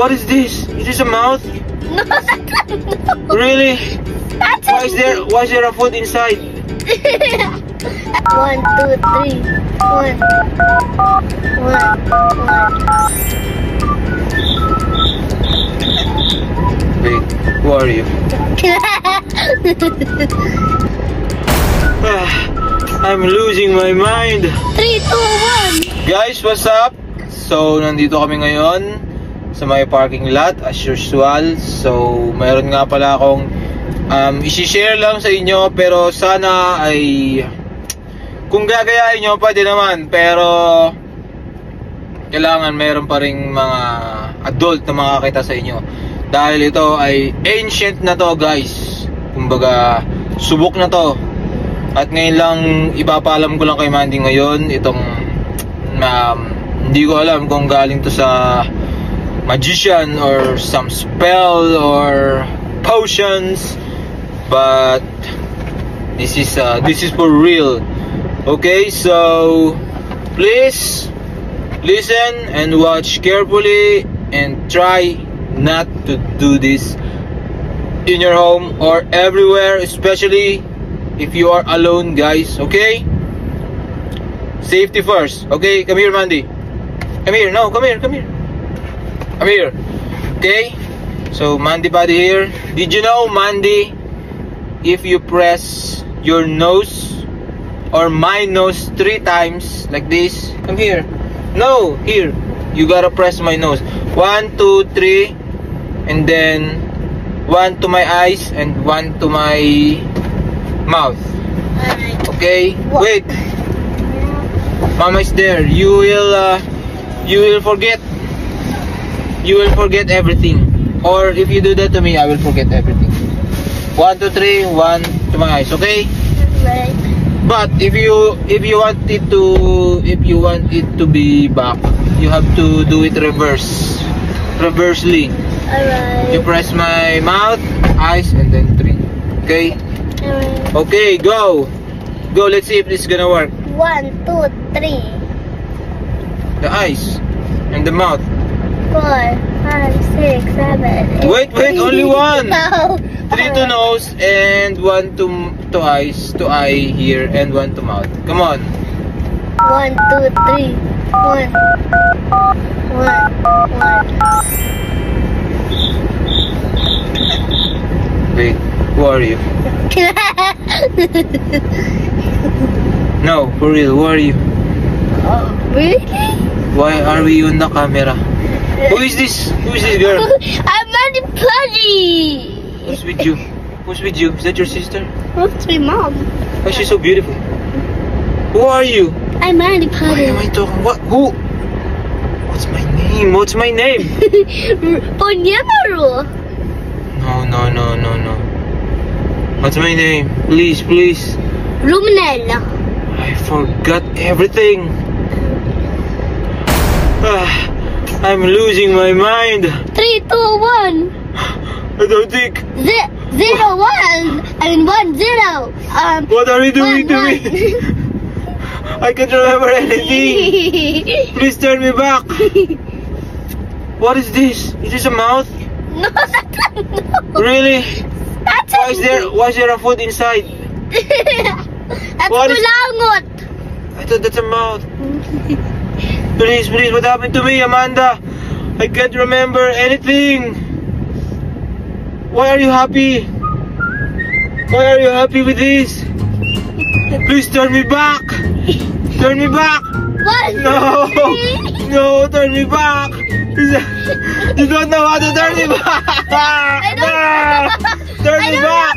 What is this? Is this a mouth? No, that's not. No. Really? That's Why is there a food inside? 1, 2, 3. 1. 1. Wait, who are you? I'm losing my mind. 3, 2, 1. Guys, what's up? So, nandito kami ngayon sa may parking lot as usual. So, mayroon nga pala akong isi-share lang sa inyo, pero sana ay kung gagayahin nyo, pwede naman, pero kailangan mayroon pa ring mga adult na makakita sa inyo, dahil ito ay ancient na to, guys. Kumbaga, subok na to. At ngayon lang, ipapaalam ko lang kay Mandy ngayon itong hindi ko alam kung galing to sa magician or some spell or potions, but this is for real. Okay, so please listen and watch carefully and try not to do this in your home or everywhere, especially if you are alone, guys. Okay, safety first. Okay, come here, Mandy. Come here. No, come here. Come here. Okay, so Mandy body here. Did you know, Mandy, if you press your nose or my nose 3 times like this, come here. No, here. You gotta press my nose. 1, 2, 3, and then 1 to my eyes and 1 to my mouth. Okay. Wait. Mama is there. You will forget. You will forget everything. Or if you do that to me, I will forget everything. 1, 2, 3. 1 to my eyes. Okay. Right. But if you want it to be back, you have to do it reversely. Alright. You press my mouth, eyes, and then 3. Okay. Alright. Okay. Go. Let's see if this is gonna work. 1, 2, 3. The eyes and the mouth. 4, 5, 6, 7, 8. Wait, only 1. No. 3 to nose and 1 to eyes, to eye here, and 1 to mouth. Come on. 1, 2, 3. 1. 1. Wait, who are you? No, for real, who are you? Oh, really? Why are we on the camera? Who is this? Who is this girl? I'm Mandy Pudgy. Who's with you? Who's with you? Is that your sister? That's my mom. Why is she so beautiful? Who are you? I'm Mandy Why Pudgy. am I talking? What? Who? What's my name? What's my name? Ponyamaru. No. What's my name? Please. Luminella. I forgot everything. I'm losing my mind. 3, 2, 1. I don't think. 0, 1. I mean 1, 0. What are you doing to 1, me? I can't remember anything. Please turn me back. What is this? Is this a mouth? No, that's not. No. Really? That's Why is there a food inside? That's What is- kulangot. I thought that's a mouth. Please, what happened to me, Amanda? I can't remember anything. Why are you happy? Why are you happy with this? Please turn me back. Turn me back. 1, No, 3. no, turn me back. You don't know how to turn me back. I don't know. Turn me back.